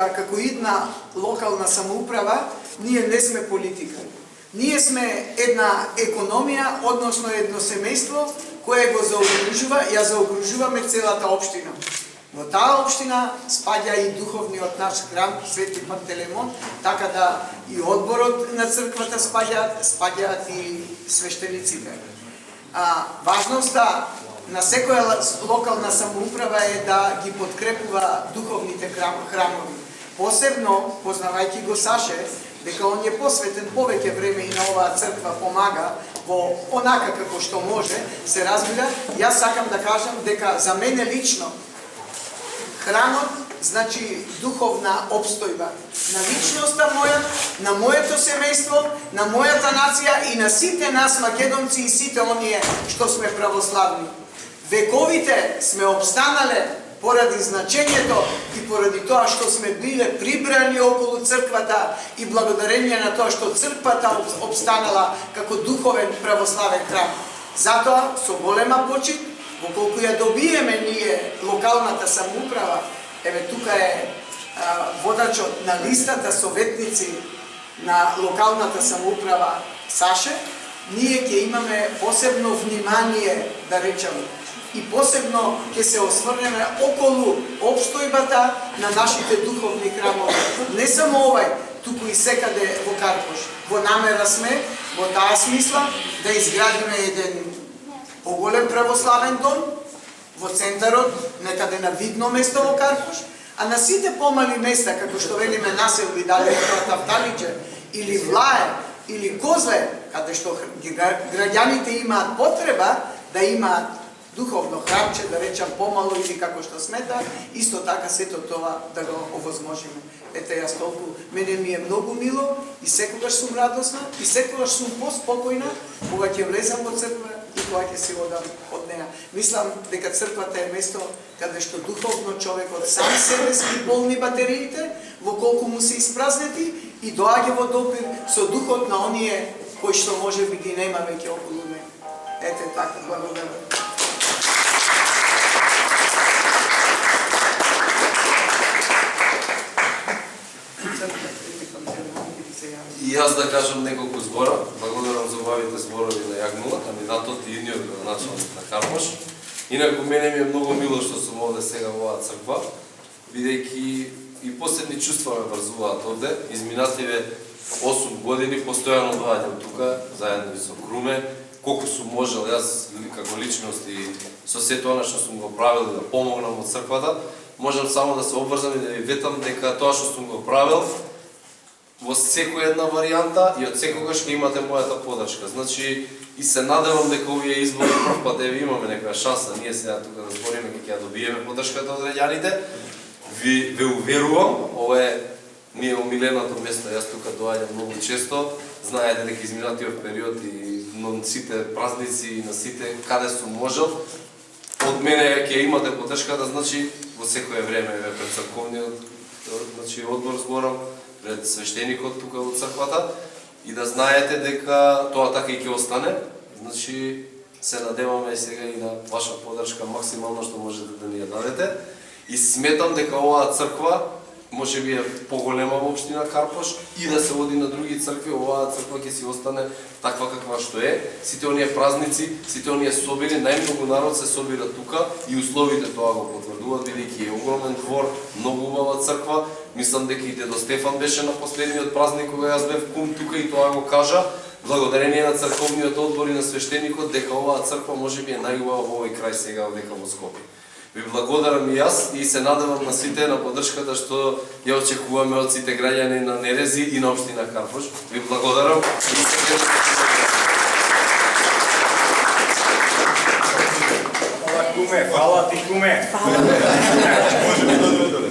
Како една локална самоуправа, ние не сме политика. Ние сме една економија, односно едно семејство, кое го заокружува, ја заокружуваме целата општина. Во таа општина спаѓа и духовниот наш храм Свети Пантелеймон, така да и одборот на црквата спаѓаат и свештениците. Важноста на секоја локална самоуправа е да ги подкрепува духовните храмови. Посебно, познавајќи го Саше, дека он е посветен повеќе време и на оваа црква помага во онака како што може, се разбира, јас сакам да кажам дека за мене лично храмот значи духовна обстојба на личноста моја, на моето семејство, на мојата нација и на сите нас македонци и сите оние што сме православни. Вековите сме обстанале поради значењето и поради тоа што сме биле прибрани околу црквата и благодарение на тоа што црквата обстанала како духовен православен храм. Затоа, со голема почит, во колку ја добиеме ние локалната самоуправа, еве тука е водачот на листата советници на локалната самоуправа Саше, ние ќе имаме посебно внимание, да речеме, и посебно ќе се осврнеме околу обстојбата на нашите духовни храмови. Не само овај, туку и секаде во Карпош. Во намера сме, во таа смисла, да изградиме еден поголем православен дом во центарот, некаде на видно место во Карпош, а на сите помали места, како што велиме Населби, дали Тавталиџе, или Влае, или Козле, каде што граѓаните имаат потреба да имаат духовно храмче, да речам помало или како што смета, исто така сето тоа да го овозможиме. Ете, јас толку, мене ми е многу мило и секогаш сум радосна и секогаш сум поспокојна кога ќе влезам во црква и кога ќе си одам од неа. Мислам дека црквата е место каде што духовно човекот сам себе си полни батериите, во колку му се испразнети и доаѓа во допир со духот на оние кои што може би ги нема веќе околу него. Ете така, благодарам. И јас да кажам неколку збора. Благодарам за убавите зборови на Јагмула, кандидатот и идниот градоначалник на Карпош. Инаку мене ми е многу мило што сум овде сега во оваа црква, бидејќи и посебни чувства ме врзуваат овде. Изминативе 8 години постојано доаѓам тука, заедно и со Круме. Колку сум можел јас како личност и со сето она што сум го правил да помогнам од црквата, можам само да се обврзам и да ви ветам дека тоа што сум го правил во секоја една варијанта и од секогаш ќе имате мојата подршка. Значи, и се надевам дека овие избори прв пат еве имаме некоја шанса, ние сега тука да збориме дека ќе добиеме подршката од граѓаните. Ве уверувам, ова е ние омиленото место, јас тука доаѓам многу често, знаете дека изминатиот период и на сите празници и на сите каде сум можел, од мене ќе имате подршката, значи во секое време еве пред црковниот одбор зборам, пред свештеникот тука во црквата и да знаете дека тоа така и ќе остане. Значи се надеваме сега и на ваша подршка максимално што можете да ни ја дадете и сметам дека оваа црква може би е поголема во општина Карпош и да се оди на други цркви, оваа црква ќе си остане таква каква што е. Сите оние празници, сите оние собири, најмногу народ се собира тука и условите тоа го потврдуваат, бидејќи е огромен двор, многу убава црква. Мислам дека и дедо Стефан беше на последниот празник кога јас бев кум тука и тоа го кажа, благодарение на црковниот одбор и на свештеникот, дека оваа црква можеби е најубава во овој крај сега дека во Скопје. Ви благодарам и јас и се надевам на сите на подршката што ја очекуваме од сите граѓани на Нерези и на општина Карпош. Ви благодарам. Фала куме, фала ти куме. Може би да